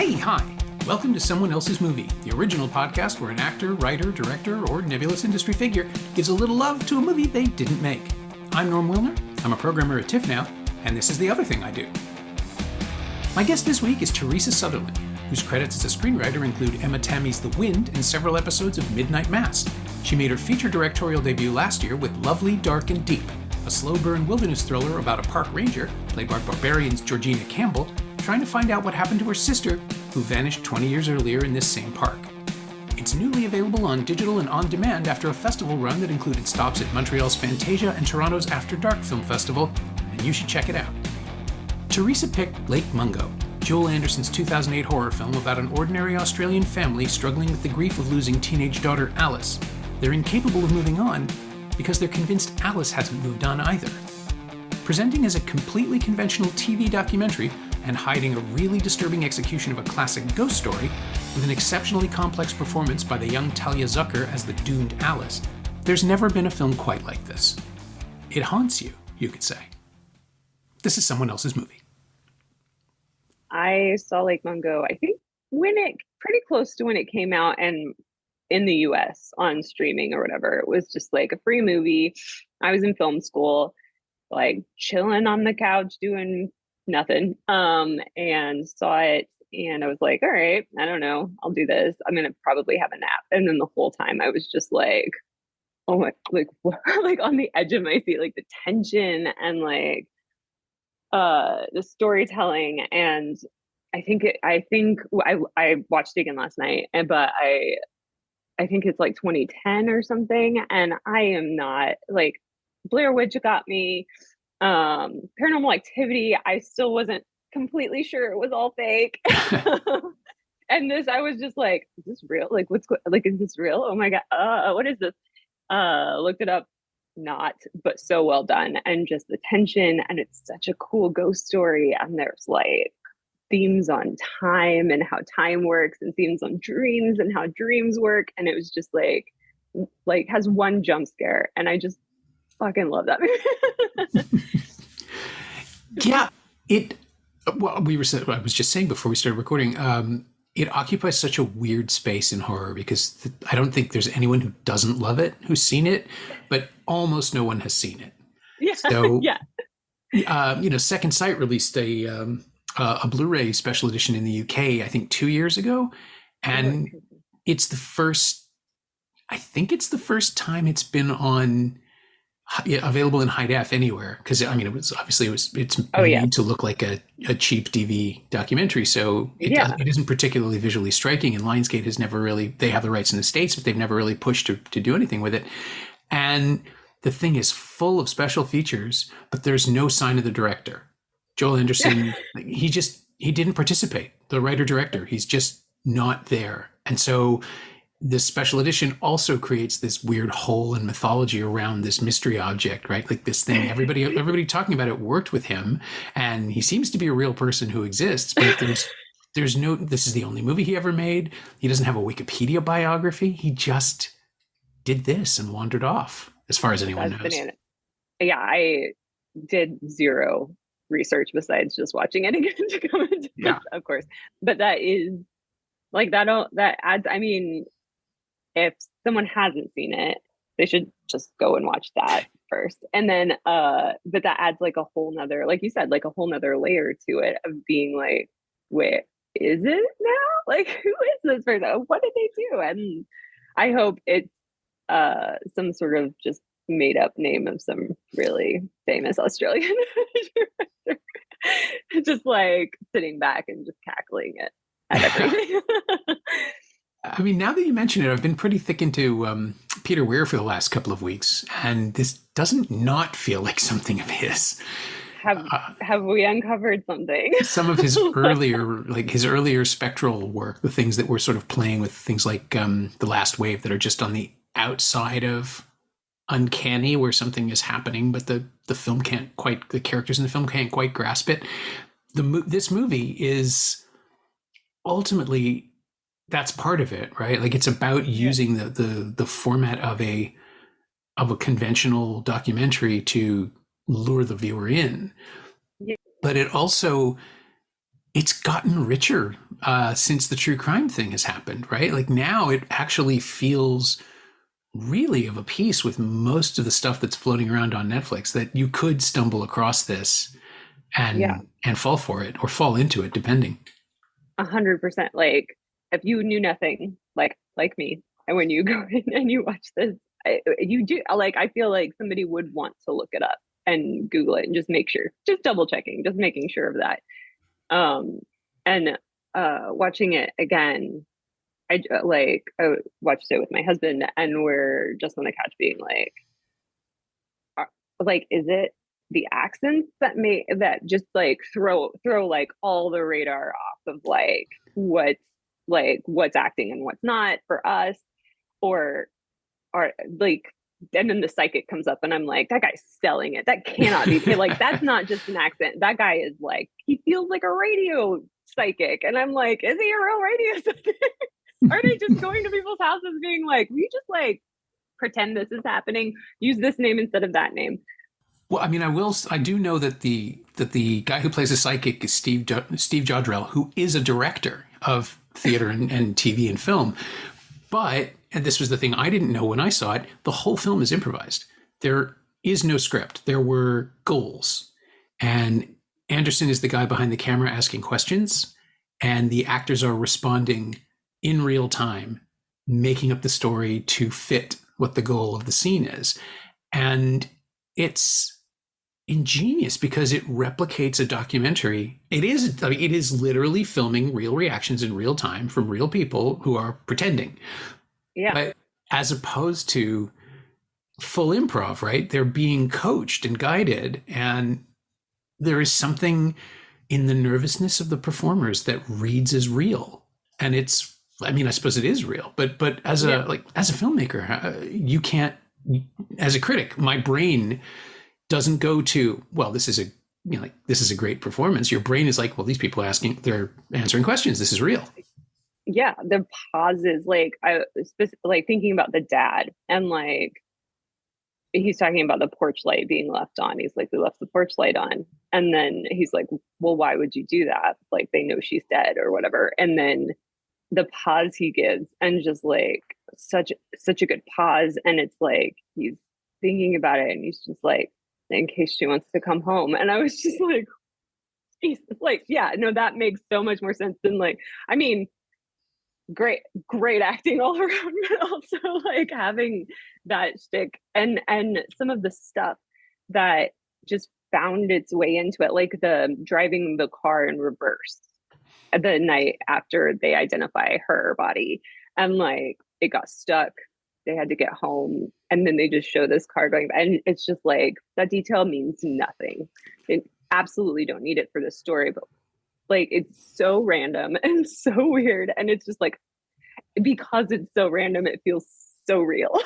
Hey, hi! Welcome to Someone Else's Movie, the original podcast where an actor, writer, director, or nebulous industry figure gives a little love to a movie they didn't make. I'm Norm Wilner, I'm a programmer at TIFF now, and this is the other thing I do. My guest this week is Teresa Sutherland, whose credits as a screenwriter include Emma Tammy's The Wind and several episodes of Midnight Mass. She made her feature directorial debut last year with Lovely, Dark, and Deep, a slow-burn wilderness thriller about a park ranger, played by Barbarian's Georgina Campbell, trying to find out what happened to her sister, who vanished 20 years earlier in this same park. It's newly available on digital and on demand after a festival run that included stops at Montreal's Fantasia and Toronto's After Dark Film Festival, and you should check it out. Teresa picked Lake Mungo, Joel Anderson's 2008 horror film about an ordinary Australian family struggling with the grief of losing teenage daughter Alice. They're incapable of moving on because they're convinced Alice hasn't moved on either. Presenting as a completely conventional TV documentary and hiding a really disturbing execution of a classic ghost story, with an exceptionally complex performance by the young Talia Zucker as the doomed Alice, there's never been a film quite like this. It haunts you, you could say. This is Someone Else's Movie. I saw Lake Mungo, I think pretty close to when it came out and in the US on streaming or whatever. It was just like a free movie. I was in film school, like chilling on the couch doing nothing, and saw it, and I was like, all right, I don't know, I'll do this, I'm gonna probably have a nap. And then the whole time I was just like, oh my, like what? Like on the edge of my seat, like the tension and like the storytelling. And I watched it again last night, but I think it's like 2010 or something, and I am not like, Blair Witch got me. Paranormal Activity, I still wasn't completely sure it was all fake. And this, I was just like, is this real? Like, is this real? Oh my God. What is this? Looked it up, not, but so well done. And just the tension, and it's such a cool ghost story. And there's like themes on time and how time works, and themes on dreams and how dreams work. And it was just like has one jump scare, and I just fucking love that movie. Yeah, I was just saying before we started recording, it occupies such a weird space in horror because I don't think there's anyone who doesn't love it, who's seen it, but almost no one has seen it. Yeah. So, yeah. Second Sight released a Blu-ray special edition in the UK, I think 2 years ago. And it's the first time it's been on available in high def anywhere, because I mean it's made to look like a cheap DV documentary, so it isn't particularly visually striking, and Lionsgate has never really, they have the rights in the States, but they've never really pushed to do anything with it. And the thing is full of special features, but there's no sign of the director. Joel Anderson, he didn't participate, the writer director, he's just not there. And so this special edition also creates this weird hole in mythology around this mystery object, right? Like this thing, everybody talking about it worked with him, and he seems to be a real person who exists, but there's no, this is the only movie he ever made. He doesn't have a Wikipedia biography. He just did this and wandered off, as far as anyone knows. Banana. Yeah, I did zero research besides just watching it again to come into this, of course. But that is like, that adds, I mean, if someone hasn't seen it, they should just go and watch that first. And then, but that adds like a whole nother, like you said, like a whole nother layer to it of being like, wait, is it now? Like, who is this person? What did they do? And I hope it's some sort of just made up name of some really famous Australian director. Just like sitting back and just cackling at everything. I mean, now that you mention it, I've been pretty thick into Peter Weir for the last couple of weeks, and this doesn't not feel like something of his. Have we uncovered something? Some of his earlier spectral work, the things that were sort of playing with things like The Last Wave that are just on the outside of uncanny, where something is happening, but the characters in the film can't quite grasp it. This movie is ultimately, that's part of it, right? Like, it's about using the format of a conventional documentary to lure the viewer in. Yeah. But it's gotten richer since the true crime thing has happened, right? Like now it actually feels really of a piece with most of the stuff that's floating around on Netflix, that you could stumble across this and fall for it or fall into it, depending. 100%. Like if you knew nothing, like me, and when you go in and you watch this, you do, like, I feel like somebody would want to look it up and Google it and just make sure, just double checking, just making sure of that. And watching it again, I watched it with my husband, and we're just on the couch being like, is it the accents that just like throw like all the radar off of what's acting and what's not for us, or are like, and then the psychic comes up and I'm like, that guy's selling it. That cannot be like, that's not just an accent. That guy is like, he feels like a radio psychic. And I'm like, is he a real radio psychic? Are they just going to people's houses being like, we just like pretend this is happening, use this name instead of that name? Well, I mean, I do know that the guy who plays a psychic is Steve Jodrell, who is a director of theater and TV and film. But, and this was the thing I didn't know when I saw it, the whole film is improvised. There is no script. There were goals. And Anderson is the guy behind the camera asking questions, and the actors are responding in real time, making up the story to fit what the goal of the scene is. And it's ingenious because it replicates a documentary. It is literally filming real reactions in real time from real people who are pretending. Yeah. But as opposed to full improv, right? They're being coached and guided, and there is something in the nervousness of the performers that reads as real. And it's, I mean, I suppose it is real, but as a filmmaker, you can't, as a critic, my brain doesn't go to, well, this is a great performance. Your brain is like, well, these people they're answering questions. This is real. Yeah. The pauses, like like thinking about the dad, and like, he's talking about the porch light being left on. He's like, we left the porch light on. And then he's like, well, why would you do that? Like, they know she's dead or whatever. And then the pause he gives, and just like such a good pause. And it's like, he's thinking about it, and he's just like, in case she wants to come home. And I was just like, Jesus, like, yeah, no, that makes so much more sense than like, I mean, great acting all around, but also like having that shtick and some of the stuff that just found its way into it, like the driving the car in reverse the night after they identify her body, and like it got stuck, they had to get home, and then they just show this car going by, and it's just like, that detail means nothing. They absolutely don't need it for this story, but like, it's so random and so weird, and it's just like, because it's so random, it feels so real.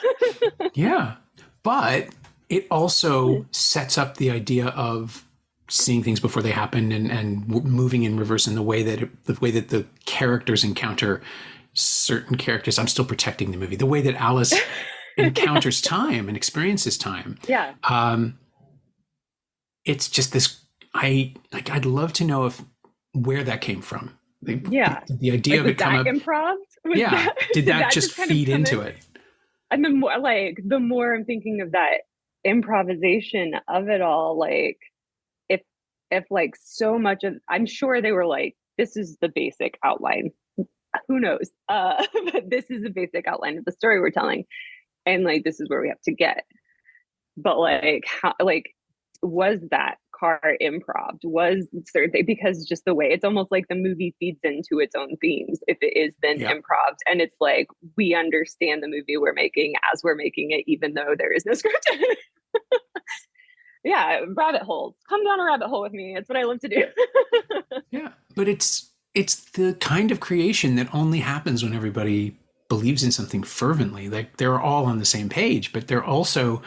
Yeah, but it also sets up the idea of seeing things before they happen, and moving in reverse in the way that the characters encounter certain characters. I'm still protecting the movie. The way that Alice encounters time and experiences time. Yeah. It's just this. I'd love to know where that came from. The idea like, of it come up. Improv? Did that just feed into it? And the more I'm thinking of that improvisation of it all, like if like so much of, I'm sure they were like, this is the basic outline. Who knows? But this is the basic outline of the story we're telling, and like, this is where we have to get. But like, how, like, was that car improv? Was certain, because just the way, it's almost like the movie feeds into its own themes if it is then improv, and it's like, we understand the movie we're making as we're making it, even though there is no script. Yeah, rabbit holes. Come down a rabbit hole with me. It's what I love to do. Yeah, but it's the kind of creation that only happens when everybody believes in something fervently. Like, they're all on the same page, but they're also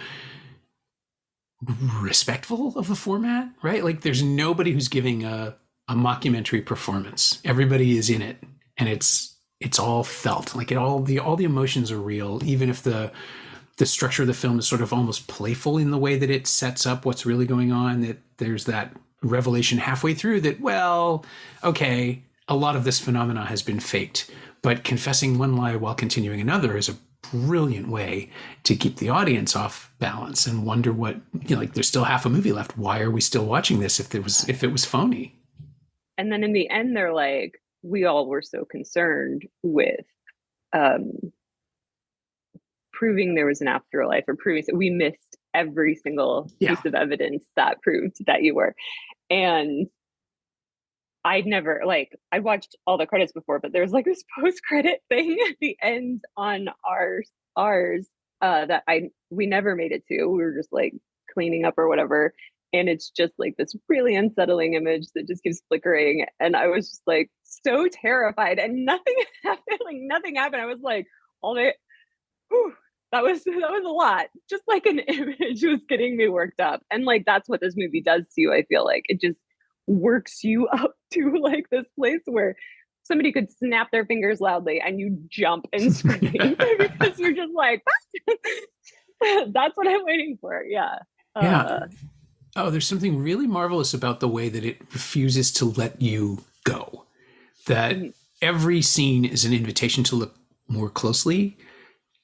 respectful of the format, right? Like, there's nobody who's giving a mockumentary performance. Everybody is in it, and it's all felt. Like, all the emotions are real, even if the structure of the film is sort of almost playful in the way that it sets up what's really going on, that there's that revelation halfway through that, well, okay, a lot of this phenomena has been faked, but confessing one lie while continuing another is a brilliant way to keep the audience off balance and wonder what, like there's still half a movie left. Why are we still watching this if it was phony? And then in the end, they're like, we all were so concerned with proving there was an afterlife, or proving that we missed every single piece of evidence that proved that you were. And I'd never, like, I watched all the credits before, but there's like this post-credit thing at the end on ours that we never made it to. We were just like cleaning up or whatever. And it's just like this really unsettling image that just keeps flickering. And I was just like so terrified, and nothing happened. Like nothing happened. I was like, all day, whew, that was a lot. Just like an image was getting me worked up. And like that's what this movie does to you. I feel like it just works you up to like this place where somebody could snap their fingers loudly and you jump and scream because you're just like, that's what I'm waiting for. Yeah. Oh, there's something really marvelous about the way that it refuses to let you go. That every scene is an invitation to look more closely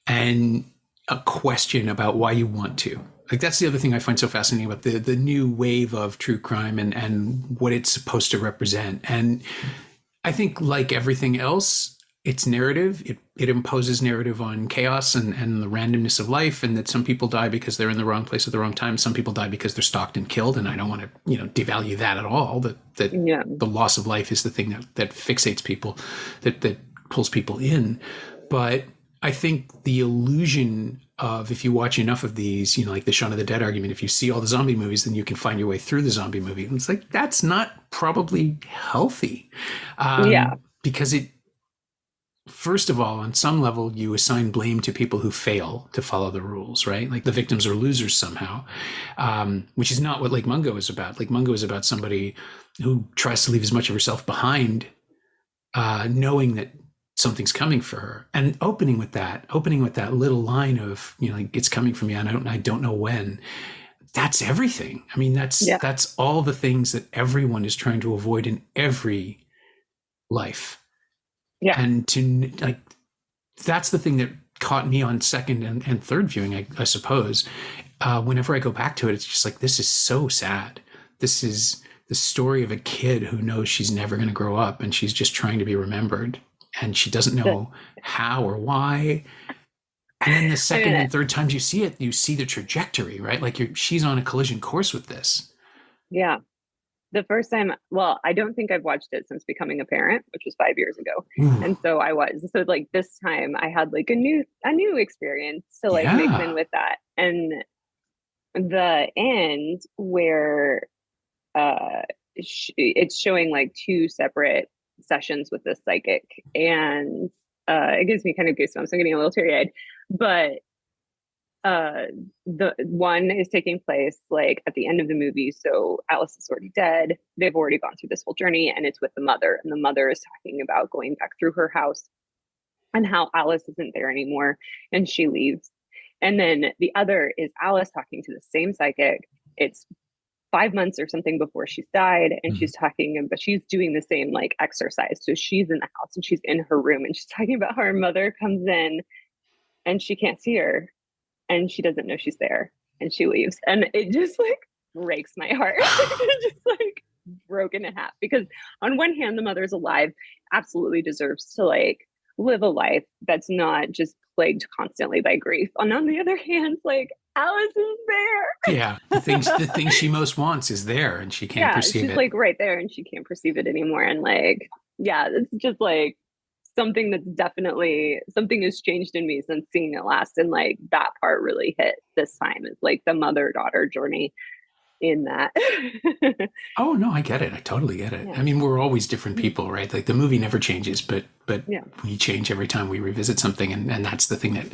and a question about why you want to. Like that's the other thing I find so fascinating about the new wave of true crime and what it's supposed to represent. And I think like everything else, it's narrative. It imposes narrative on chaos and the randomness of life, and that some people die because they're in the wrong place at the wrong time. Some people die because they're stalked and killed. And I don't want to, devalue that at all. That the loss of life is the thing that fixates people, that pulls people in. But I think the illusion of, if you watch enough of these, like the Shaun of the Dead argument, if you see all the zombie movies, then you can find your way through the zombie movie. And it's like, that's not probably healthy. Because it, first of all, on some level, you assign blame to people who fail to follow the rules, right? Like the victims are losers somehow, which is not what Lake Mungo is about. Lake Mungo is about somebody who tries to leave as much of herself behind, knowing that something's coming for her, and opening with that little line of, like, it's coming from you, and I don't know when. That's everything. I mean, that's all the things that everyone is trying to avoid in every life. Yeah. And to like, that's the thing that caught me on second and third viewing, I suppose. Whenever I go back to it, it's just like, this is so sad. This is the story of a kid who knows she's never going to grow up, and she's just trying to be remembered, and she doesn't know how or why. And then the second and third times you see it, you see the trajectory, right? Like she's on a collision course with this. Yeah. The first time, well, I don't think I've watched it since becoming a parent, which was 5 years ago. And so like this time I had like a new experience to like mix in with that. And the end where it's showing like two separate sessions with this psychic, and it gives me kind of goosebumps. I'm getting a little teary-eyed, but the one is taking place like at the end of the movie. So Alice is already dead. They've already gone through this whole journey, and it's with the mother, and the mother is talking about going back through her house and how Alice isn't there anymore, and she leaves. And then the other is Alice talking to the same psychic. It's 5 months or something before she's died, and she's talking, but she's doing the same like exercise. So she's in the house and she's in her room, and she's talking about how her mother comes in and she can't see her, and she doesn't know she's there, and she leaves. And it just like breaks my heart. It's just like broken in half, because on one hand, the mother's alive, absolutely deserves to like live a life that's not just plagued constantly by grief. And on the other hand, like Alice is there. Yeah. The thing she most wants is there, and she can't perceive it. She's like right there, and she can't perceive it anymore. And like, it's just like something that's definitely, something has changed in me since seeing it last. And like that part really hit this time. It's like the mother-daughter journey in that. Oh no, I get it. I totally get it. I mean, we're always different people, right? Like the movie never changes, but we change every time we revisit something. And that's the thing that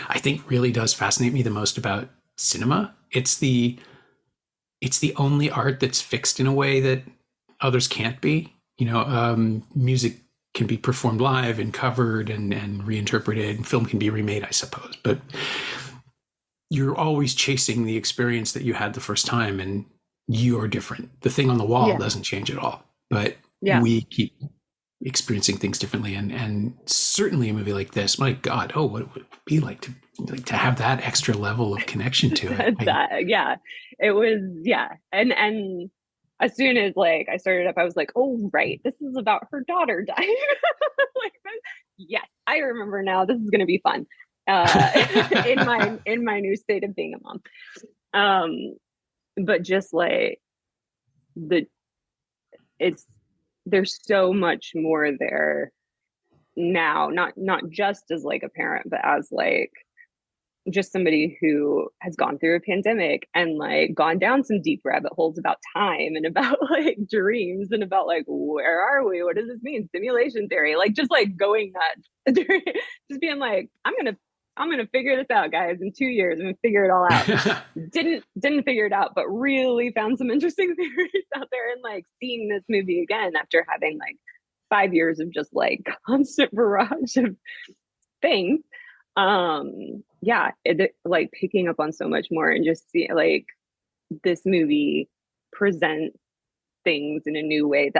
I think really does fascinate me the most about cinema. It's the only art that's fixed in a way that others can't be. Music can be performed live and covered and reinterpreted, and film can be remade, I suppose. But you're always chasing the experience that you had the first time, and you're different. The thing on the wall doesn't change at all, but we keep experiencing things differently. And certainly a movie like this, my God, what it would be like to have that extra level of connection to it. It was, and as soon as like I started up, I was like, oh right, this is about her daughter dying. Like, yes, I remember now. This is going to be fun. In my new state of being a mom. But just like there's so much more there now, not just as like a parent, but as like just somebody who has gone through a pandemic and like gone down some deep rabbit holes about time and about like dreams and about like, where are we? What does this mean? Simulation theory, like just like going nuts, just being like, I'm gonna figure this out, guys. In 2 years, I'm gonna figure it all out. Didn't figure it out, but really found some interesting theories out there. And like seeing this movie again after having like 5 years of just like constant barrage of things. It like picking up on so much more and just see like this movie present things in a new way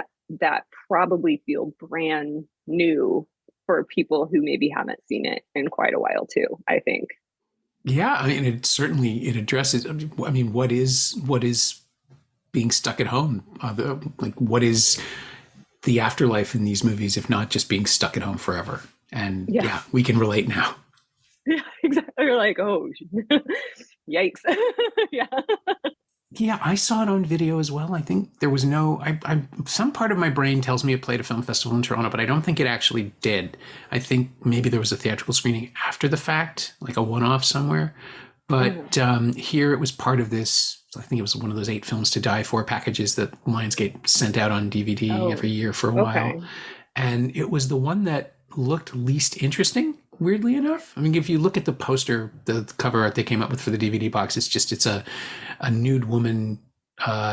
that probably feel brand new for people who maybe haven't seen it in quite a while too, I think. Yeah, I mean, it addresses. I mean, what is being stuck at home? What is the afterlife in these movies, if not just being stuck at home forever? And we can relate now. Yeah, exactly. You're like, oh, yikes. Yeah, I saw it on video as well. I think there was some part of my brain tells me it played a film festival in Toronto, but I don't think it actually did. I think maybe there was a theatrical screening after the fact, like a one-off somewhere. But here it was part of this, I think it was one of those 8 films to die for packages that Lionsgate sent out on DVD every year for a while. And it was the one that looked least interesting, weirdly enough. I mean, if you look at the poster, the cover art they came up with for the DVD box, it's a nude woman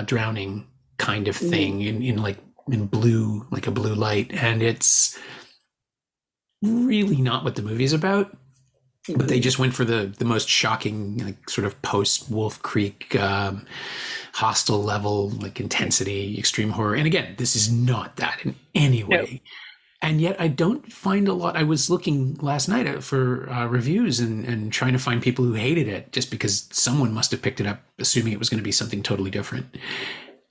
drowning kind of thing in blue, like a blue light. And it's really not what the movie's about. But they just went for the most shocking, like sort of post Wolf Creek hostile level, like intensity, extreme horror. And again, this is not that in any way. No. And yet I don't find a lot. I was looking last night for reviews and trying to find people who hated it just because someone must have picked it up assuming it was going to be something totally different.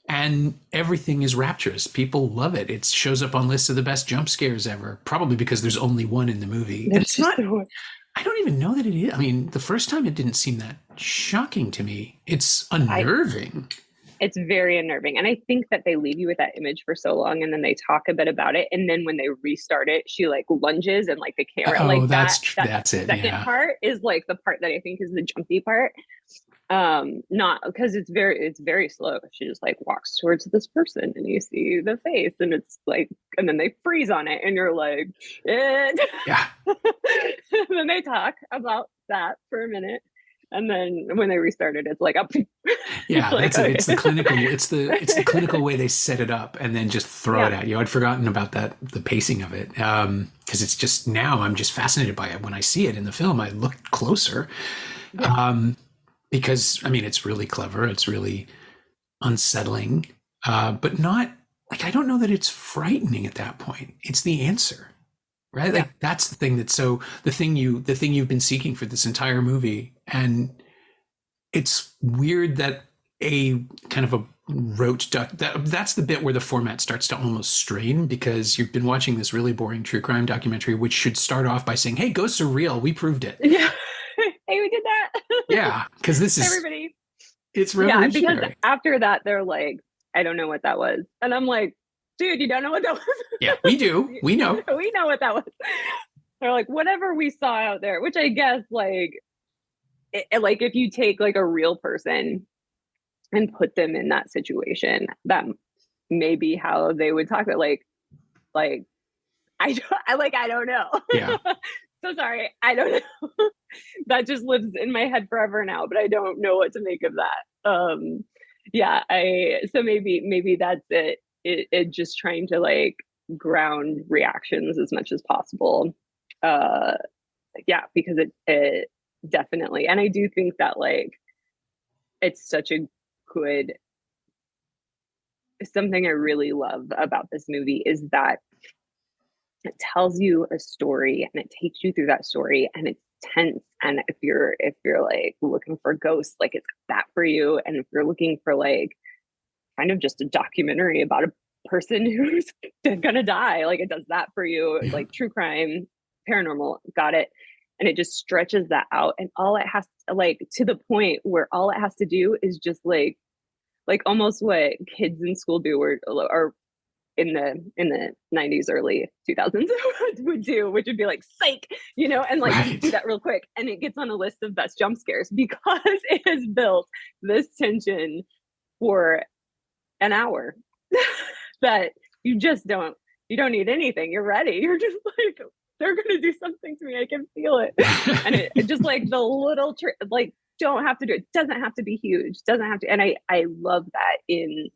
And everything is rapturous. People love it. It shows up on lists of the best jump scares ever, probably because there's only one in the movie. And it's not, I don't even know that it is. I mean, the first time it didn't seem that shocking to me. It's unnerving. It's very unnerving. And I think that they leave you with that image for so long and then they talk a bit about it. And then when they restart it, she like lunges and like the camera, that's it. Second part is like the part that I think is the jumpy part. Not because it's very slow. She just like walks towards this person and you see the face and it's like, and then they freeze on it and you're like, shit. Yeah. And then they talk about that for a minute. And then when they restarted, it's like up. Yeah, like, that's okay. It's the clinical way they set it up and then just throw it at you. I'd forgotten about the pacing of it because it's just now I'm just fascinated by it. When I see it in the film, I look closer because I mean it's really clever. It's really unsettling, but not like I don't know that it's frightening at that point. It's the answer. Right? Like that's the thing the thing you've been seeking for this entire movie. And it's weird that a kind of a roach duck, that's the bit where the format starts to almost strain because you've been watching this really boring true crime documentary, which should start off by saying, hey, ghosts are real. We proved it. Yeah. Hey, we did that. Yeah. Because this is everybody. It's revolutionary. Yeah, because after that, they're like, I don't know what that was. And I'm like, dude, you don't know what that was? Yeah, we do. We know. We know what that was. They're like, whatever we saw out there, which I guess like if you take like a real person and put them in that situation, that may be how they would talk about like I don't know. Yeah. So sorry. I don't know. That just lives in my head forever now, but I don't know what to make of that. So maybe that's it. It just trying to like ground reactions as much as possible. Because it definitely, and I do think that like it's such a good, something I really love about this movie is that it tells you a story and it takes you through that story, and it's tense. And if you're like looking for ghosts, like it's that for you. And if you're looking for like kind of just a documentary about a person who's gonna die, like it does that for you. Yeah. Like true crime, paranormal, got it. And it just stretches that out, and all it has to, like, to the point where all it has to do is just like almost what kids in school do, or in the 90s, early 2000s would do, which would be like psych, and like Right. do that real quick, and it gets on a list of best jump scares because it has built this tension for an hour that you don't need anything. You're ready. You're just like, they're gonna do something to me. I can feel it. And it just like the little like, don't have to do it. Doesn't have to be huge. Doesn't have to. And I love that in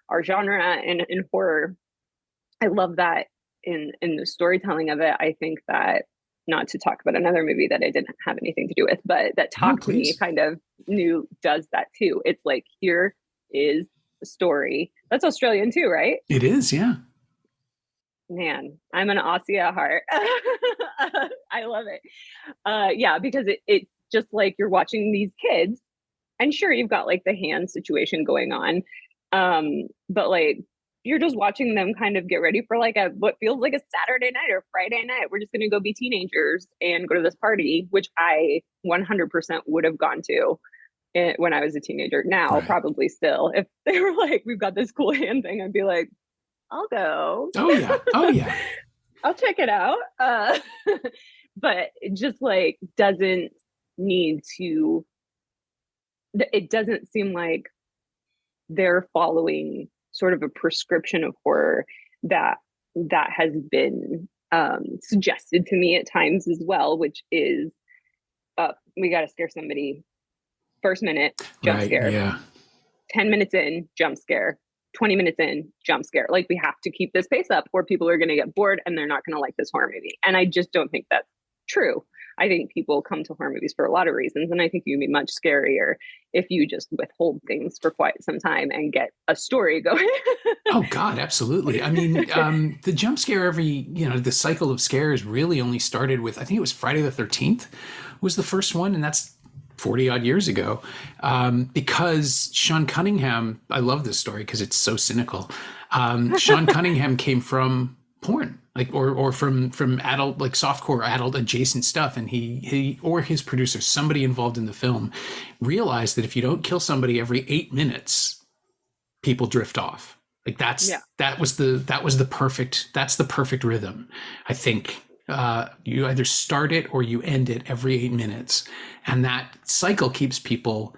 our genre and in horror. I love that in the storytelling of it. I think that, not to talk about another movie that I didn't have anything to do with, but that Talk to Me kind of does that too. It's like, here is a story. That's Australian too, right? It is, yeah. Man, I'm an Aussie at heart. I love it. Yeah, because it's just like you're watching these kids, and sure, you've got like the hand situation going on. But like, you're just watching them kind of get ready for like what feels like a Saturday night or Friday night. We're just going to go be teenagers and go to this party, which I 100% would have gone to when I was a teenager. Now, probably still, if they were like, we've got this cool hand thing, I'd be like, I'll go. Oh yeah. Oh yeah. I'll check it out. But it just like doesn't need to, it doesn't seem like they're following sort of a prescription of horror that has been suggested to me at times as well, which is we got to scare somebody first minute, jump scare. Yeah. 10 minutes in, jump scare. 20 minutes in, jump scare. Like, we have to keep this pace up or people are going to get bored and they're not going to like this horror movie. And I just don't think that's true. I think people come to horror movies for a lot of reasons. And I think you'd be much scarier if you just withhold things for quite some time and get a story going. Oh God, absolutely. I mean, the jump scare the cycle of scares really only started with, I think it was Friday the 13th was the first one. And that's 40 odd years ago, because Sean Cunningham, I love this story because it's so cynical. Sean Cunningham came from porn, like, or from adult, like softcore adult adjacent stuff. And he or his producer, somebody involved in the film, realized that if you don't kill somebody every 8 minutes, people drift off. Like that's the perfect rhythm. I think you either start it or you end it every 8 minutes, and that cycle keeps people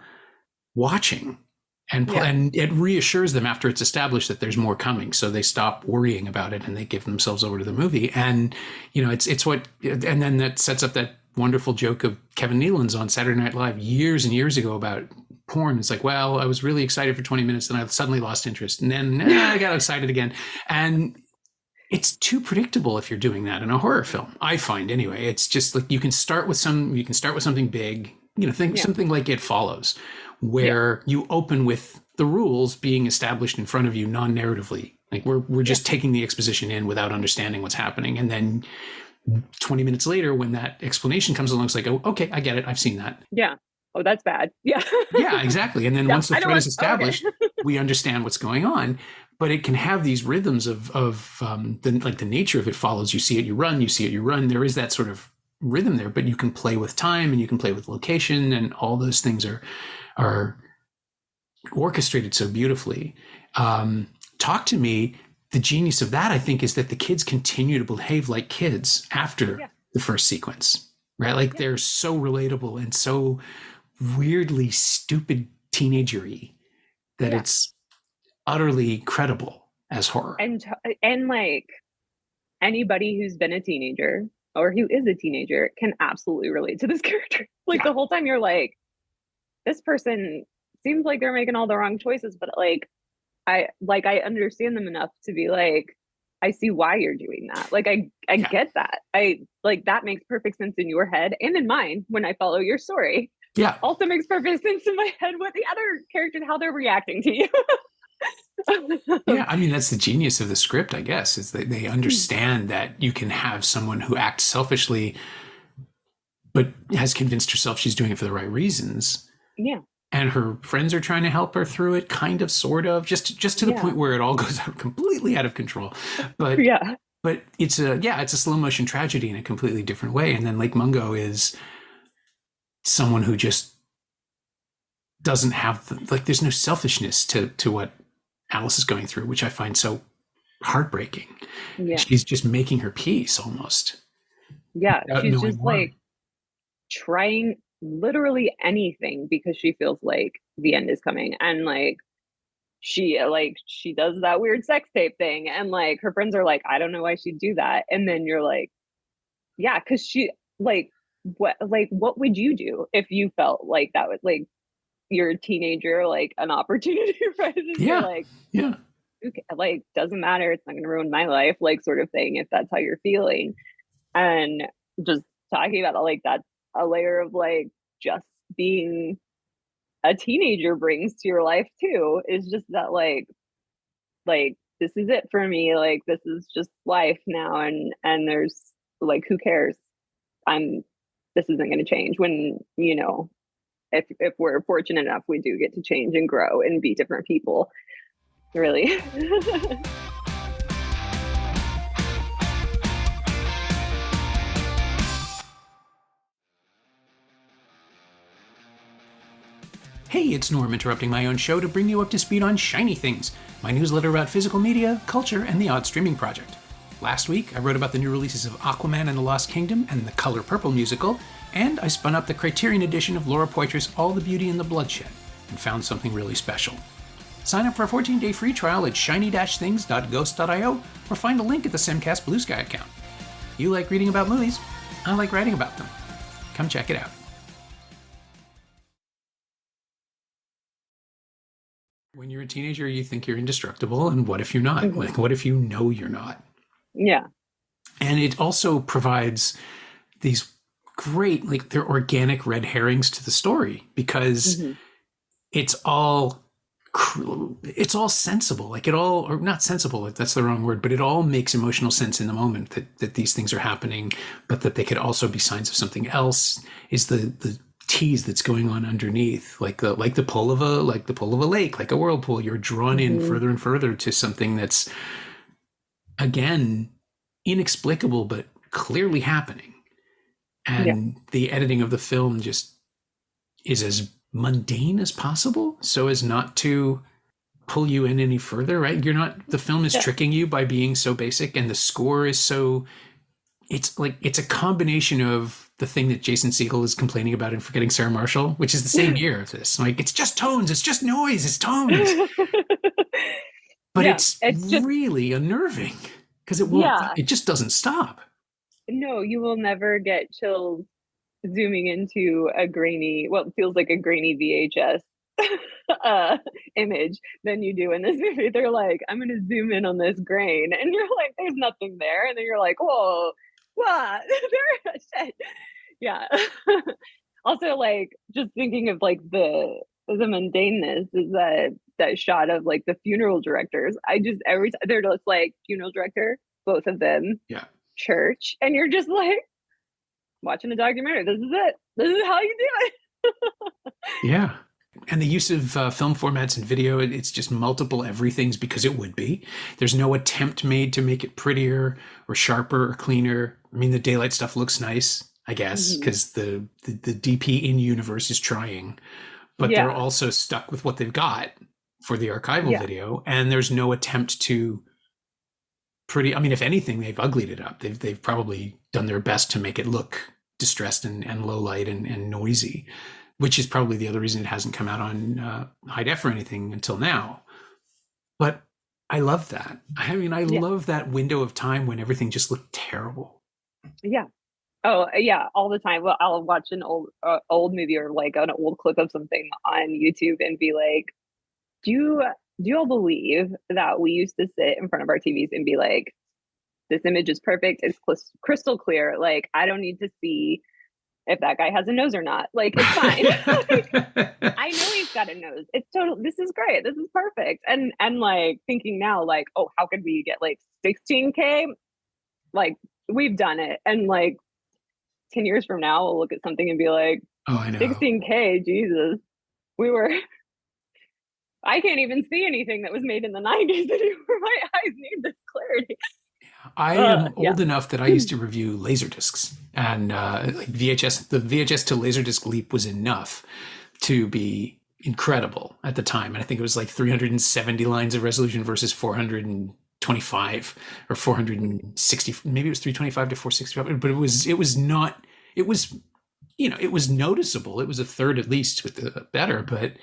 watching, and it reassures them after it's established that there's more coming, so they stop worrying about it and they give themselves over to the movie. And it's what, and then that sets up that wonderful joke of Kevin Nealon's on Saturday Night Live years and years ago about porn. It's like, well, I was really excited for 20 minutes and I suddenly lost interest, and then I got excited again. And it's too predictable if you're doing that in a horror film, I find, anyway. It's just like you can start with something big, something like It Follows, where you open with the rules being established in front of you non-narratively. Like we're just taking the exposition in without understanding what's happening. And then 20 minutes later, when that explanation comes along, it's like, oh, okay, I get it. I've seen that. Yeah. Oh, that's bad. Yeah. Yeah, exactly. And then once the thread is established, we understand what's going on. But it can have these rhythms of the nature of It Follows. You see it, you run. You see it, you run. There is that sort of rhythm there, but you can play with time and you can play with location, and all those things are orchestrated so beautifully. Talk to Me. The genius of that, I think, is that the kids continue to behave like kids after the first sequence, right? Like they're so relatable and so weirdly stupid teenagery that it's utterly credible as horror. And like, anybody who's been a teenager or who is a teenager can absolutely relate to this character. Like the whole time you're like, this person seems like they're making all the wrong choices, but I understand them enough to be like, I see why you're doing that. Like I get that. I like, that makes perfect sense in your head and in mine when I follow your story. Yeah. Also makes perfect sense in my head with the other characters, how they're reacting to you. Yeah, I mean, that's the genius of the script, I guess, is that they understand that you can have someone who acts selfishly, but has convinced herself she's doing it for the right reasons. Yeah. And her friends are trying to help her through it, kind of, sort of, just to the Yeah. point where it all goes out completely out of control. But Yeah. but it's a slow motion tragedy in a completely different way. And then Lake Mungo is someone who just doesn't have like there's no selfishness to what Alice is going through, which I find so heartbreaking. Yeah. She's just making her peace almost Yeah. without She's knowing just why. like trying literally anything because she feels like the end is coming. And she does that weird sex tape thing. And like her friends are like, I don't know why she'd do that. And then you're like, yeah, because she what would you do if you felt like that was like you're a teenager, like an opportunity arises, you're Yeah, like, yeah, okay, like doesn't matter, it's not gonna ruin my life, like sort of thing, if that's how you're feeling. And just talking about like that's a layer of like just being a teenager brings to your life too, is just that like this is it for me, like this is just life now, and there's like who cares, I'm this isn't going to change when if we're fortunate enough we do get to change and grow and be different people, really. Hey, it's Norm interrupting my own show to bring you up to speed on Shiny Things, my newsletter about physical media, culture, and the odd streaming project. Last week, I wrote about the new releases of Aquaman and the Lost Kingdom and the Color Purple musical, and I spun up the Criterion edition of Laura Poitras' All the Beauty and the Bloodshed, and found something really special. Sign up for a 14-day free trial at shiny-things.ghost.io or find a link at the Semcast Blue Sky account. You like reading about movies? I like writing about them. Come check it out. When you're a teenager, you think you're indestructible, and what if you're not? Mm-hmm. Like, what if you know you're not? Yeah. And it also provides these great, like, they're organic red herrings to the story because Mm-hmm. it's all sensible, like it all, or not sensible, that's the wrong word, but it all makes emotional sense in the moment that these things are happening, but that they could also be signs of something else is the tease that's going on underneath, like the pull of a lake, like a whirlpool. You're drawn in Mm-hmm. further and further to something that's again inexplicable but clearly happening. Yeah. And the editing of the film just is as mundane as possible so as not to pull you in any further, right? The film is Yeah. tricking you by being so basic, and the score is so, it's a combination of the thing that Jason Segel is complaining about in Forgetting Sarah Marshall, which is the same year of this. Like, it's just tones, it's just noise, it's tones. But Yeah, it's it's just, really unnerving because yeah, it just doesn't stop. no, you will never get chills zooming into a grainy, what feels like a grainy VHS uh image than you do in this movie. They're like, I'm gonna zoom in on this grain, and you're like, there's nothing there, and then you're like, whoa, what? Shit. Yeah. Also, like, just thinking of like the mundaneness is that shot of like the funeral directors. I just every time they're just like funeral director, both of them, Yeah. church, and you're just like watching a documentary. This is it. This is how you do it. Yeah. And the use of film formats and video, it's just multiple everythings because it would be. There's no attempt made to make it prettier or sharper or cleaner. I mean, the daylight stuff looks nice, I guess, because the DP in universe is trying, but they're Yeah. also stuck with what they've got for the archival Yeah. video, and there's no attempt to pretty. I mean, if anything, they've uglied it up. They've probably done their best to make it look distressed and low light and noisy, which is probably the other reason it hasn't come out on high def or anything until now. But I love that. I mean, I Yeah. love that window of time when everything just looked terrible. Yeah. Oh, yeah, all the time. Well, I'll watch an old movie or like an old clip of something on YouTube and be like, do you do you all believe that we used to sit in front of our TVs and be like, this image is perfect, it's crystal clear, like I don't need to see if that guy has a nose or not. Like, it's fine. Like, I know he's got a nose. It's total. This is great. This is perfect. And like thinking now, like, oh, how could we get like 16K? Like, we've done it. And like 10 years from now, we'll look at something and be like, oh, I know. 16K, Jesus. I can't even see anything that was made in the 90s anymore. My eyes need this clarity. I am old enough that I used to review Laserdiscs, and like VHS. The VHS to Laserdisc leap was enough to be incredible at the time. And I think it was like 370 lines of resolution versus 425 or 460. Maybe it was 325 to 465. But it was not. It was, it was noticeable. It was a third at least with the better, but.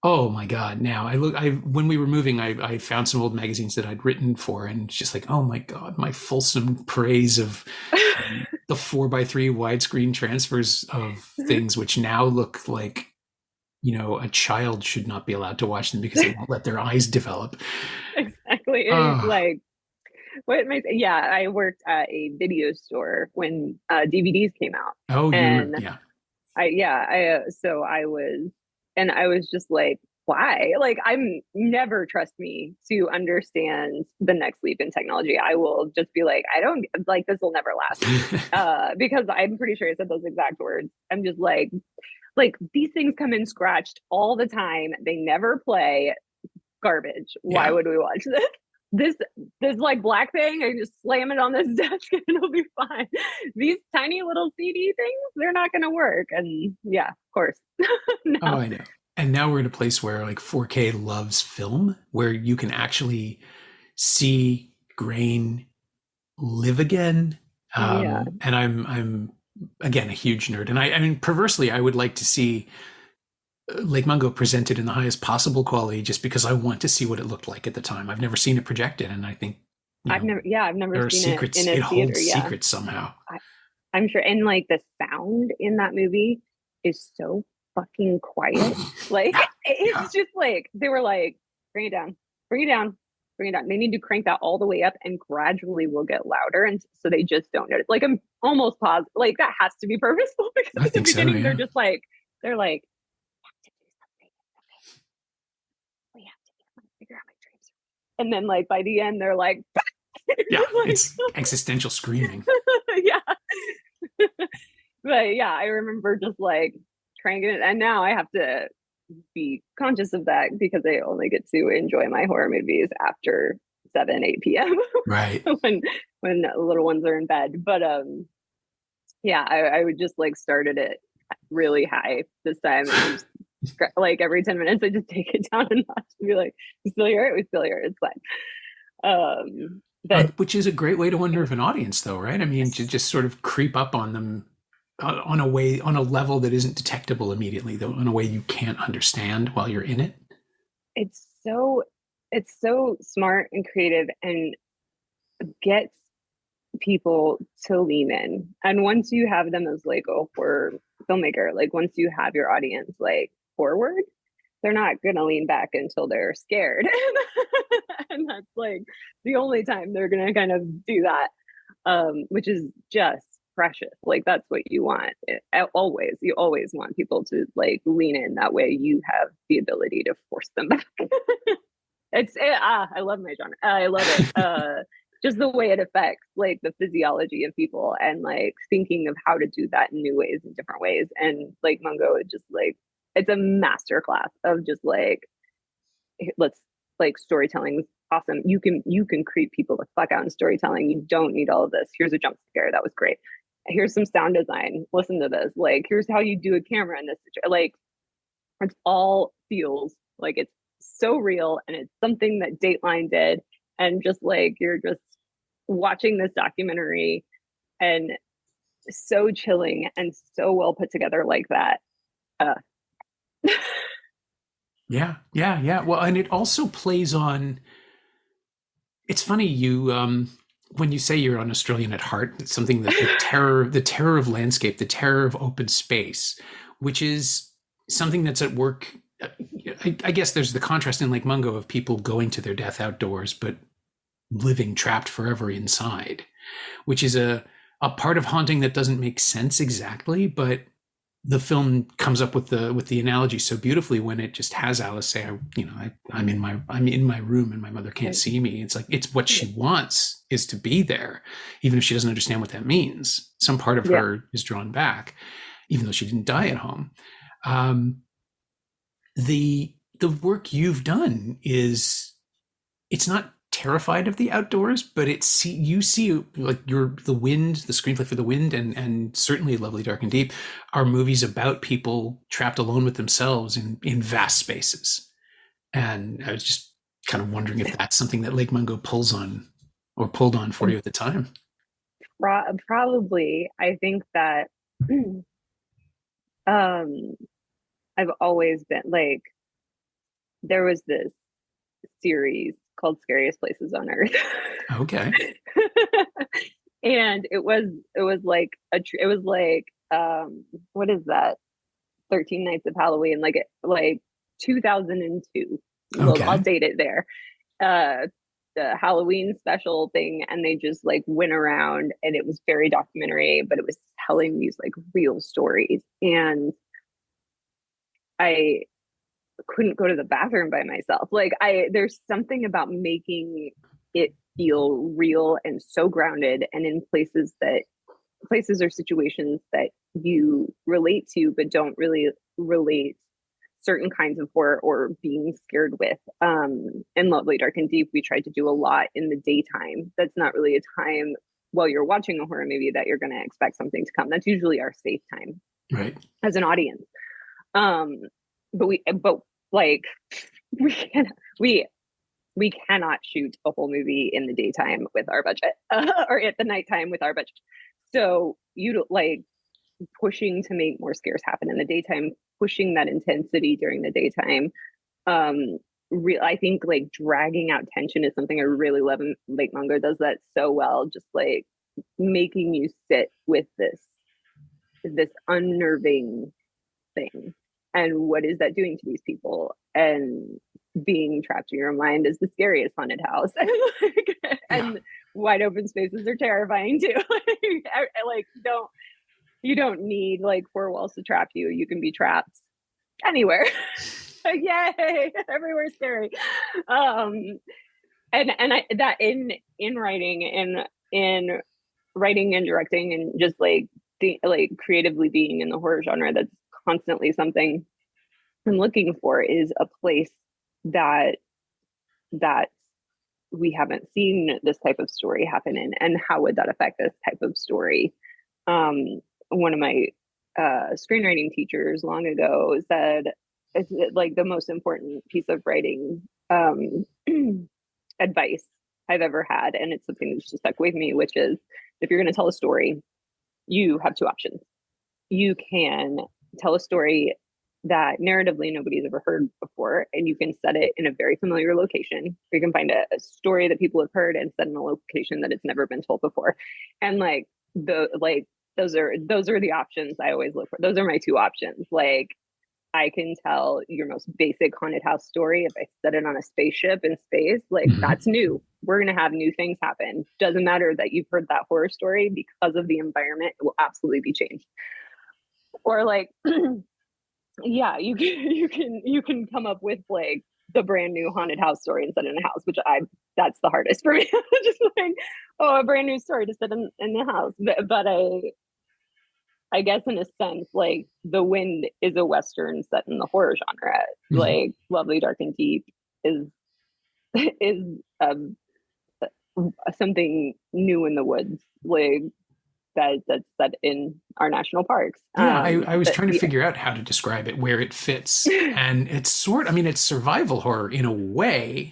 Oh my God. Now when we were moving, I found some old magazines that I'd written for, and it's just like, oh my God, my fulsome praise of the 4:3 widescreen transfers of things, which now look like, a child should not be allowed to watch them because they won't let their eyes develop. Exactly. It's like, I worked at a video store when DVDs came out. Oh, yeah. I was just like, why? Like, I'm never trust me to understand the next leap in technology. I will just be like, I don't like, this will never last. Because I'm pretty sure I said those exact words. I'm just like these things come in scratched all the time. They never play. Garbage. Why would we watch this? This like black thing, I just slam it on this desk and it'll be fine. These tiny little CD things, they're not going to work. And yeah, of course. No. Oh, I know. And now we're in a place where like 4K loves film, where you can actually see grain live again. And I'm again a huge nerd. And I mean, perversely, I would like to see Lake Mungo presented in the highest possible quality, just because I want to see what it looked like at the time. I've never seen it projected, and I think I've never seen secrets, it in a it theater. holds secrets somehow. I'm sure, and like the sound in that movie is so fucking quiet. Like it's just like they were like, bring it down, bring it down, bring it down. They need to crank that all the way up, and gradually will get louder, and so they just don't notice. Like I'm almost positive, like that has to be purposeful, because at the beginning they're just like they're like. And then like by the end they're like yeah, like, it's existential screaming. Yeah. But yeah, I remember just like cranking it, and now I have to be conscious of that because I only get to enjoy my horror movies after 7-8 p.m. Right. when little ones are in bed. But yeah, I would just like started it really high this time, and just like every 10 minutes I just take it down and watch and be like, we still hear it, it's fine. Which is a great way to unnerve an audience though, right? I mean, to just sort of creep up on them on a level that isn't detectable immediately, though, in a way you can't understand while you're in it. It's so smart and creative, and gets people to lean in. And once you have them as like a horror filmmaker, like once you have your audience like forward, they're not gonna lean back until they're scared. And that's like the only time they're gonna kind of do that, which is just precious. Like that's what you want. You always want people to like lean in. That way you have the ability to force them back. I love my genre. I love it. Just the way it affects like the physiology of people, and like thinking of how to do that in new ways, in different ways. And like Mungo is just like, it's a masterclass of just like, let's like storytelling is awesome. You can creep people the fuck out in storytelling. You don't need all of this. Here's a jump scare. That was great. Here's some sound design. Listen to this. Like, here's how you do a camera in this situation. Like, it all feels like it's so real, and it's something that Dateline did. And just like, you're just watching this documentary, and so chilling and so well put together like that. Yeah. Well, and it also plays on, it's funny, you when you say you're an Australian at heart, it's something that the terror of landscape, the terror of open space, which is something that's at work. I guess there's the contrast in Lake Mungo of people going to their death outdoors, but living trapped forever inside, which is a a part of haunting that doesn't make sense exactly, but the film comes up with the analogy so beautifully when it just has Alice say, I'm in my room and my mother can't see me. It's like, it's what she wants is to be there, even if she doesn't understand what that means. Some part of her is drawn back, even though she didn't die at home. The work you've done it's not terrified of the outdoors, but you see like the Wind, the screenplay for The Wind, and certainly Lovely Dark and Deep are movies about people trapped alone with themselves in vast spaces. And I was just kind of wondering if that's something that Lake Mungo pulled on for you at the time. Probably. I think that I've always been like, there was this series called Scariest Places on Earth. Okay. And it was like what is that? 13 Nights of Halloween, like 2002. Okay. I'll date it there. The Halloween special thing, and they just like went around, and it was very documentary, but it was telling these like real stories. And I couldn't go to the bathroom by myself. There's something about making it feel real and so grounded, and in places or situations that you relate to, but don't really relate certain kinds of horror or being scared with. In Lovely Dark and Deep, we tried to do a lot in the daytime. That's not really a time while you're watching a horror movie that you're going to expect something to come. That's usually our safe time, right, as an audience. But we cannot shoot a whole movie in the daytime with our budget, or at the nighttime with our budget. So pushing to make more scares happen in the daytime, pushing that intensity during the daytime. I think like dragging out tension is something I really love, and Lake Mungo does that so well. Just like making you sit with this unnerving thing, and what is that doing to these people? And being trapped in your own mind is the scariest haunted house. And wide open spaces are terrifying too. You don't need like four walls to trap you. You can be trapped anywhere. Yay, everywhere's scary. And that in writing and directing, and just like creatively being in the horror genre, that's constantly something I'm looking for, is a place that we haven't seen this type of story happen in, and how would that affect this type of story. One of my screenwriting teachers long ago said, it's like the most important piece of writing advice I've ever had, and it's something that's just stuck with me, which is, if you're going to tell a story, you have two options. You can tell a story that narratively nobody's ever heard before, and you can set it in a very familiar location, or you can find a story that people have heard and set in a location that it's never been told before. And those are the options I always look for. Those are my two options. Like, I can tell your most basic haunted house story if I set it on a spaceship in space. Like, that's new. We're going to have new things happen. Doesn't matter that you've heard that horror story, because of the environment, it will absolutely be changed. Or like, yeah, you can come up with like the brand new haunted house story and set it in a house, which that's the hardest for me. Just like, a brand new story to set in the house. But I guess in a sense, like, The Wind is a Western set in the horror genre. Like, Lovely Dark and Deep is something new in the woods, like that's set in our national parks. Yeah, I was trying to figure out how to describe it, where it fits. And it's it's survival horror in a way,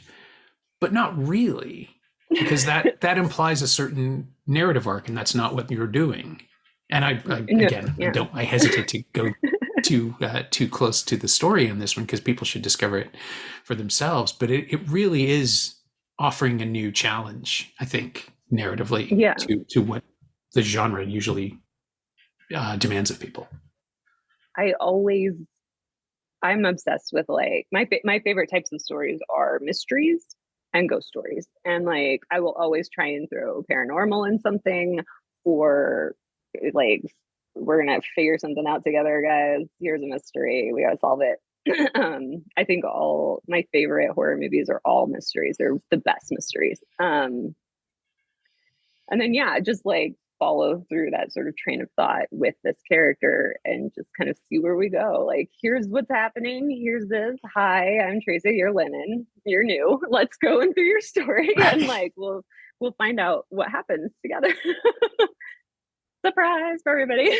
but not really, because that implies a certain narrative arc, and that's not what you're doing. And I hesitate to go too close to the story on this one, because people should discover it for themselves. But it really is offering a new challenge, I think, narratively, to what the genre usually demands of people. I'm obsessed with, like, my favorite types of stories are mysteries and ghost stories, and like I will always try and throw paranormal in something, or like, we're gonna figure something out together, guys. Here's a mystery. We gotta solve it. I think all my favorite horror movies are all mysteries. They're the best mysteries. And then, yeah, just like follow through that sort of train of thought with this character and just kind of see where we go. Like, here's what's happening. Here's this. Hi, I'm Teresa. You're Lennon. You're new. Let's go in through your story, and like we'll find out what happens together. Surprise for everybody.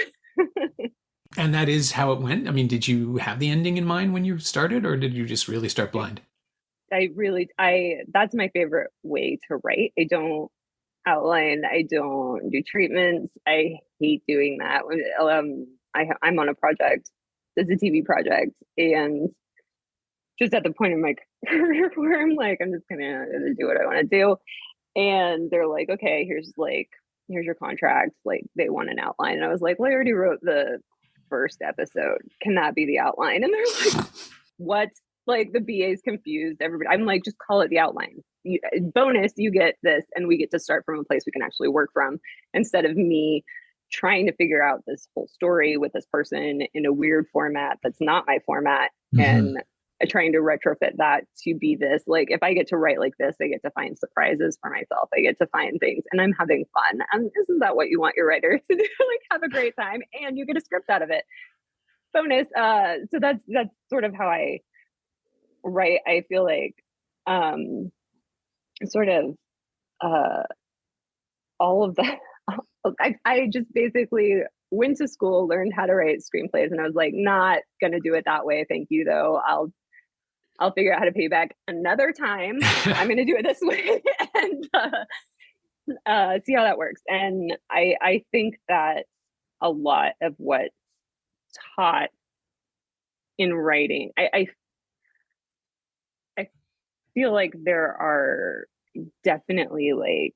And that is how it went? I mean, did you have the ending in mind when you started, or did you just really start blind? That's my favorite way to write. I don't outline. I don't do treatments. I hate doing that. I'm on a project. It's a TV project, and just at the point in my career where I'm like, I'm just gonna do what I want to do. And they're like, okay, here's your contract. Like, they want an outline. And I was like, well, I already wrote the first episode. Can that be the outline? And they're like, what? Like, the BA's confused. Everybody, I'm like, just call it the outline. Bonus, you get this, and we get to start from a place we can actually work from, instead of me trying to figure out this whole story with this person in a weird format that's not my format, and trying to retrofit that to be this. Like, if I get to write like this, I get to find surprises for myself. I get to find things, and I'm having fun. And isn't that what you want your writers to do? Like, have a great time, and you get a script out of it. Bonus. So that's sort of how I write. I feel like sort of all of that. I just basically went to school, learned how to write screenplays, and I was like, not gonna do it that way. Thank you, though. I'll figure out how to pay back another time. I'm gonna do it this way, and see how that works. And I think that a lot of what's taught in writing, I feel like there are definitely, like,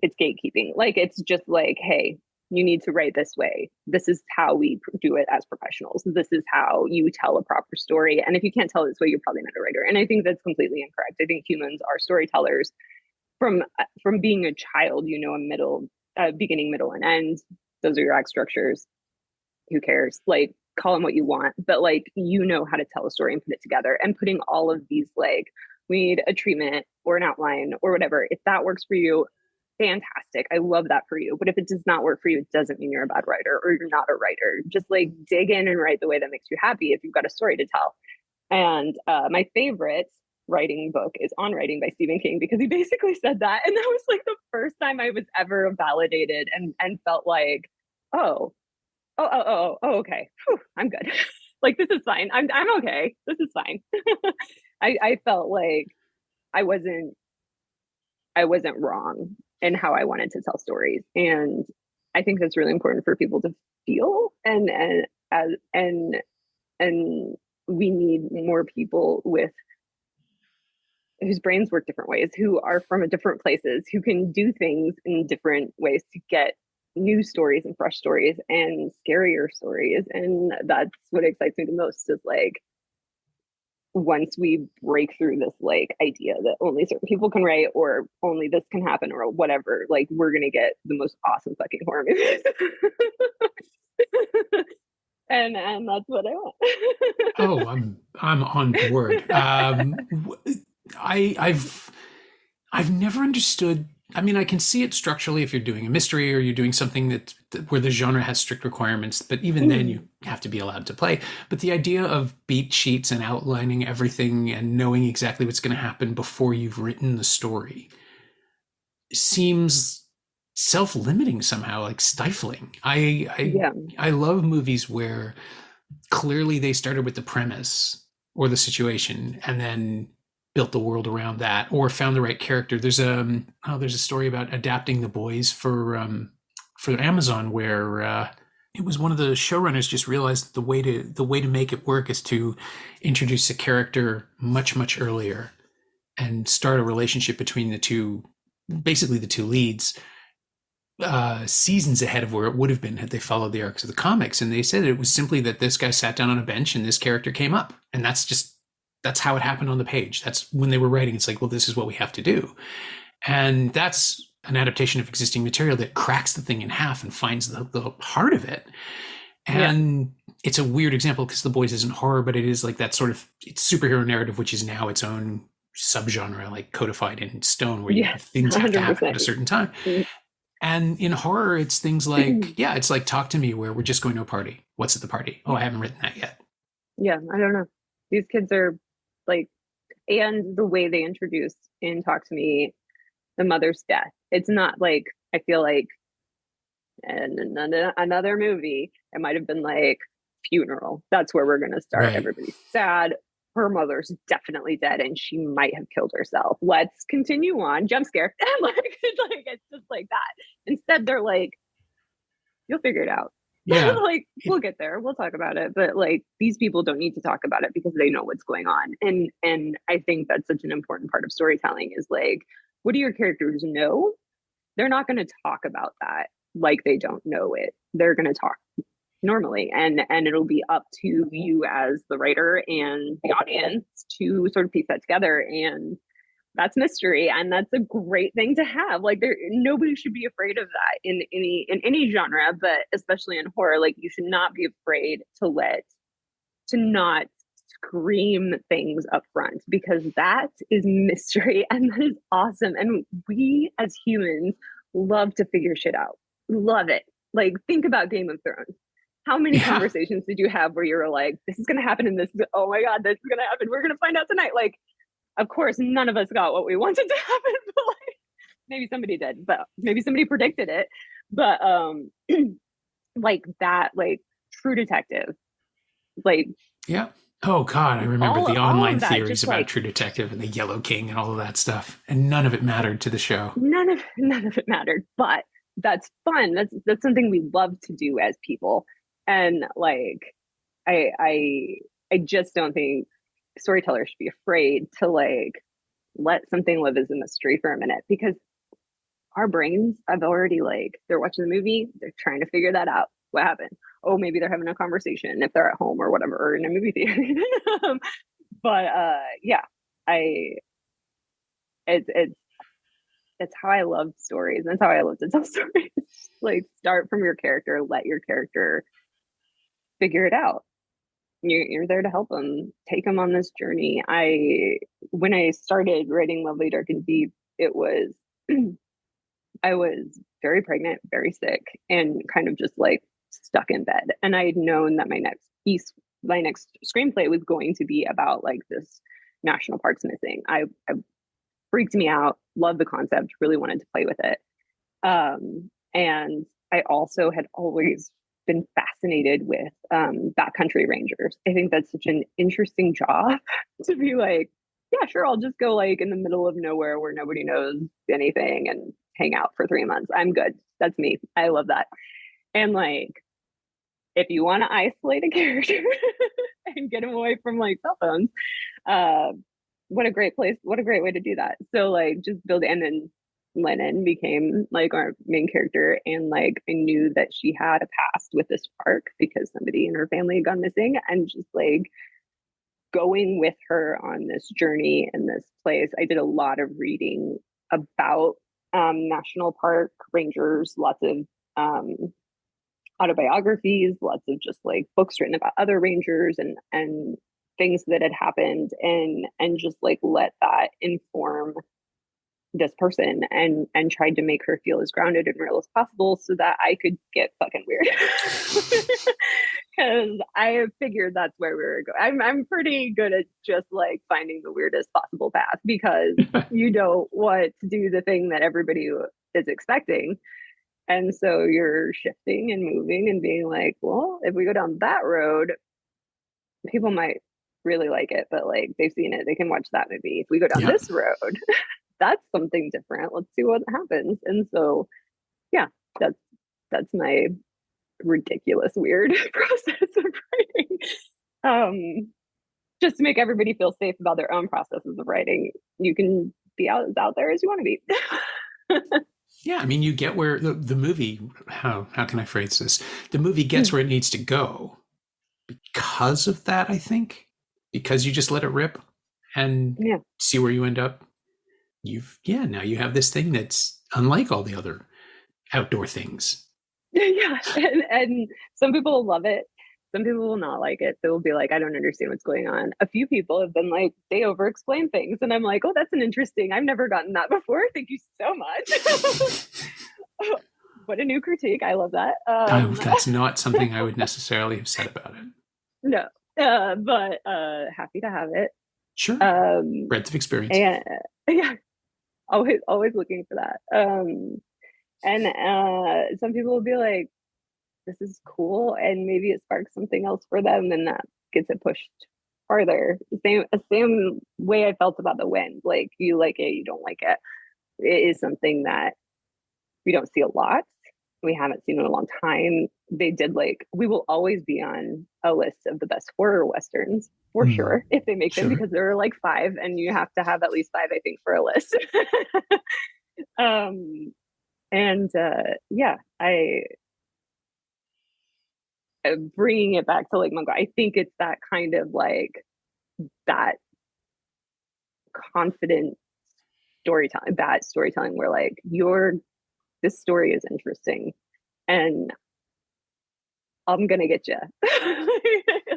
it's gatekeeping. Like, it's just like, hey, you need to write this way. This is how we do it as professionals. This is how you tell a proper story. And if you can't tell it this way, you're probably not a writer. And I think that's completely incorrect. I think humans are storytellers from being a child. A beginning, middle, and end. Those are your act structures. Who cares? Like, call them what you want, but like, how to tell a story and put it together. And putting all of these, like, we need a treatment or an outline or whatever. If that works for you, fantastic. I love that for you. But if it does not work for you, it doesn't mean you're a bad writer or you're not a writer. Just like, dig in and write the way that makes you happy if you've got a story to tell. And my favorite writing book is On Writing by Stephen King, because he basically said that. And that was like the first time I was ever validated and felt like, oh, okay. Whew, I'm good. Like, this is fine. I'm okay. This is fine. I felt like I wasn't wrong in how I wanted to tell stories. And I think that's really important for people to feel, and we need more people whose brains work different ways, who are from different places, who can do things in different ways to get new stories and fresh stories and scarier stories. And that's what excites me the most, is like, once we break through this like idea that only certain people can write or only this can happen or whatever, like, we're gonna get the most awesome fucking horror movies. and that's what I want. Oh, I'm on board. I've never understood. I mean, I can see it structurally if you're doing a mystery or you're doing something where the genre has strict requirements, but even then you have to be allowed to play. But the idea of beat sheets and outlining everything and knowing exactly what's going to happen before you've written the story seems self-limiting somehow, like stifling. I love movies where clearly they started with the premise or the situation and then built the world around that, or found the right character. There's a story about adapting The Boys for Amazon, where it was one of the showrunners just realized that the way to make it work is to introduce a character much earlier and start a relationship between the two leads, seasons ahead of where it would have been had they followed the arcs of the comics. And they said it was simply that this guy sat down on a bench and this character came up, and that's how it happened on the page. That's when they were writing. It's like, well, this is what we have to do. And that's an adaptation of existing material that cracks the thing in half and finds the heart of it. And it's a weird example because The Boys isn't horror, but it is like that sort of, it's superhero narrative, which is now its own subgenre, like codified in stone, where things have to happen at a certain time. And in horror, it's things like, it's like Talk to Me, where we're just going to a party. What's at the party? Oh, I haven't written that yet. Yeah, I don't know. These kids are like, and the way they introduce in Talk to Me the mother's death, it's not like, I feel like in another movie, it might have been like funeral. That's where we're going to start. Right. Everybody's sad. Her mother's definitely dead and she might have killed herself. Let's continue on. Jump scare. It's just like that. Instead, they're like, you'll figure it out. Yeah. Like, we'll get there. We'll talk about it. But like, these people don't need to talk about it because they know what's going on. And I think that's such an important part of storytelling is like, what do your characters know? They're not going to talk about that like they don't know it. They're going to talk normally, and it'll be up to you as the writer and the audience to sort of piece that together. And that's mystery, and that's a great thing to have. Like, nobody should be afraid of that in any genre, but especially in horror. Like, you should not be afraid to not scream things up front, because that is mystery and that is awesome. And we as humans love to figure shit out. Love it. Like, think about Game of Thrones. How many conversations did you have where you were like, this is going to happen in this, oh my God, this is going to happen. We're going to find out tonight. Like, of course, none of us got what we wanted to happen, but like, maybe somebody did, but maybe somebody predicted it. But like that, like True Detective, like. Yeah. Oh God, I remember the online theories about like, True Detective and the Yellow King and all of that stuff. And none of it mattered to the show. None of it mattered, but that's fun. That's something we love to do as people. And like, I just don't think storytellers should be afraid to like let something live as a mystery for a minute, because our brains have already like, they're watching the movie, they're trying to figure that out. What happened? Oh, maybe they're having a conversation if they're at home or whatever, or in a movie theater. But it's how I love stories. That's how I love to tell stories. Like, start from your character, let your character figure it out. You're there to help them, take them on this journey. When I started writing Lovely, Dark, and Deep, it was I was very pregnant, very sick, and kind of just like stuck in bed. And I had known that my next screenplay was going to be about like this national parks missing. I freaked me out, loved the concept, really wanted to play with it. And I also had always been fascinated with backcountry rangers. I think that's such an interesting job to be like, yeah, sure, I'll just go like in the middle of nowhere where nobody knows anything and hang out for 3 months. I'm good. That's me. I love that. And like, if you want to isolate a character and get them away from like cell phones, what a great place, what a great way to do that. So like, just build it. And then Lennon became like our main character, and like I knew that she had a past with this park because somebody in her family had gone missing, and just like going with her on this journey in this place. I did a lot of reading about national park rangers, lots of autobiographies, lots of just like books written about other rangers and things that had happened, and just like let that inform this person, and tried to make her feel as grounded and real as possible so that I could get fucking weird. Because I figured that's where we were going. I'm pretty good at just like finding the weirdest possible path, because you don't want to do the thing that everybody is expecting. And so you're shifting and moving and being like, well, if we go down that road, people might really like it, but like they've seen it, they can watch that movie. If we go down this road, that's something different. Let's see what happens. And so, yeah, that's my ridiculous, weird process of writing. Just to make everybody feel safe about their own processes of writing. You can be as out there as you want to be. Yeah, I mean, you get where the movie, how can I phrase this? The movie gets where it needs to go because of that, I think. Because you just let it rip and see where you end up. Now you have this thing that's unlike all the other outdoor things. Yeah. And some people will love it. Some people will not like it. They will be like, I don't understand what's going on. A few people have been like, they over-explain things. And I'm like, oh, that's an interesting. I've never gotten that before. Thank you so much. What a new critique. I love that. That's not something I would necessarily have said about it. No, but happy to have it. Sure. Breadth of experience. And, yeah, always looking for that. And some people will be like, this is cool, and maybe it sparks something else for them, and that gets it pushed farther. Same way I felt about The Wind. Like, you like it, you don't like it. It is something that we don't see a lot. We haven't seen in a long time. They did like, we will always be on a list of the best horror westerns for sure, if they make them, because there are like 5, and you have to have at least 5, I think, for a list. Yeah, bringing it back to Lake Mungo, I think it's that kind of like that confident storytelling where like this story is interesting and I'm gonna get you.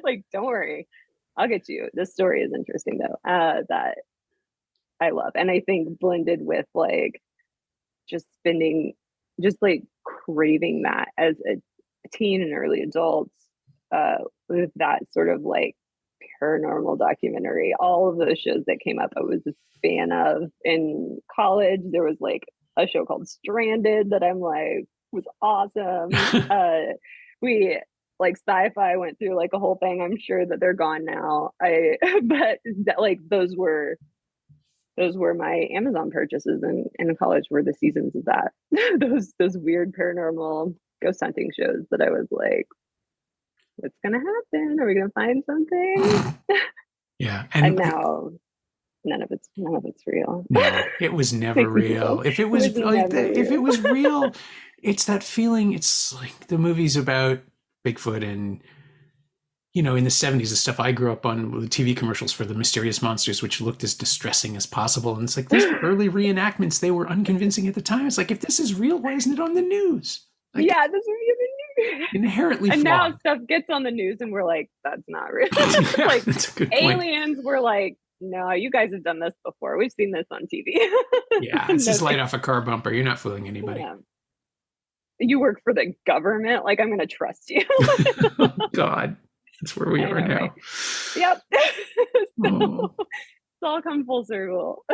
Like, don't worry, I'll get you. This story is interesting though, that I love. And I think blended with like just like craving that as a teen and early adults, with that sort of like paranormal documentary, all of those shows that came up, I was a fan of. In college, there was like a show called Stranded that I'm like, was awesome. We like Sci-Fi went through like a whole thing. I'm sure that they're gone now. But that, like, those were my Amazon purchases in college, were the seasons of that. those weird paranormal ghost hunting shows that I was like, what's gonna happen? Are we gonna find something? Yeah. And now none of it's real. No, it was never real. If it was real, it's that feeling. It's like the movies about Bigfoot and, you know, in the 70s, the stuff I grew up on, the TV commercials for the mysterious monsters, which looked as distressing as possible. And it's like, these early reenactments, they were unconvincing at the time. It's like, if this is real, why isn't it on the news? Like, yeah, this would be on the news. Inherently and flawed. Now stuff gets on the news and we're like, that's not real. Yeah, like, that's a good aliens, we're like, no, you guys have done this before. We've seen this on TV. Yeah, it's just light off a car bumper. You're not fooling anybody. Yeah. You work for the government. Like, I'm going to trust you. Oh, God. That's where we are now. Right? Yep. It's all come full circle.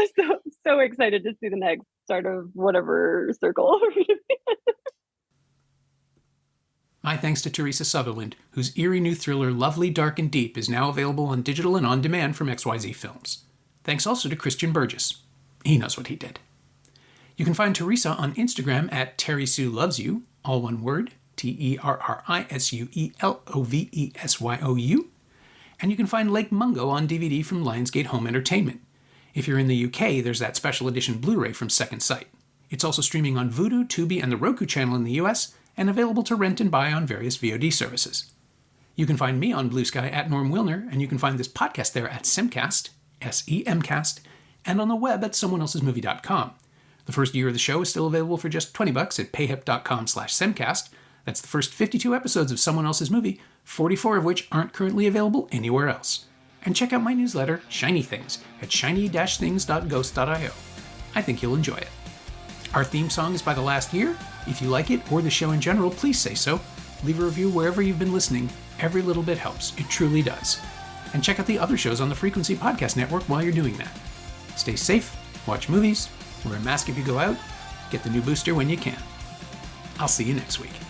So excited to see the next start of whatever circle. My thanks to Teresa Sutherland, whose eerie new thriller Lovely, Dark and Deep is now available on digital and on demand from XYZ Films. Thanks also to Christian Burgess. He knows what he did. You can find Teresa on Instagram at TerrySueLovesYou, all one word, TerrySueLovesYou. And you can find Lake Mungo on DVD from Lionsgate Home Entertainment. If you're in the UK, there's that special edition Blu-ray from Second Sight. It's also streaming on Vudu, Tubi, and the Roku channel in the US, and available to rent and buy on various VOD services. You can find me on Blue Sky at Norm Wilner, and you can find this podcast there at Semcast, SEMcast, and on the web at someoneelsesmovie.com. The first year of the show is still available for just $20 at payhip.com/Semcast. That's the first 52 episodes of Someone Else's Movie, 44 of which aren't currently available anywhere else. And check out my newsletter, Shiny Things, at shiny-things.ghost.io. I think you'll enjoy it. Our theme song is by The Last Year. If you like it, or the show in general, please say so. Leave a review wherever you've been listening. Every little bit helps. It truly does. And check out the other shows on the Frequency Podcast Network while you're doing that. Stay safe, watch movies, wear a mask if you go out, get the new booster when you can. I'll see you next week.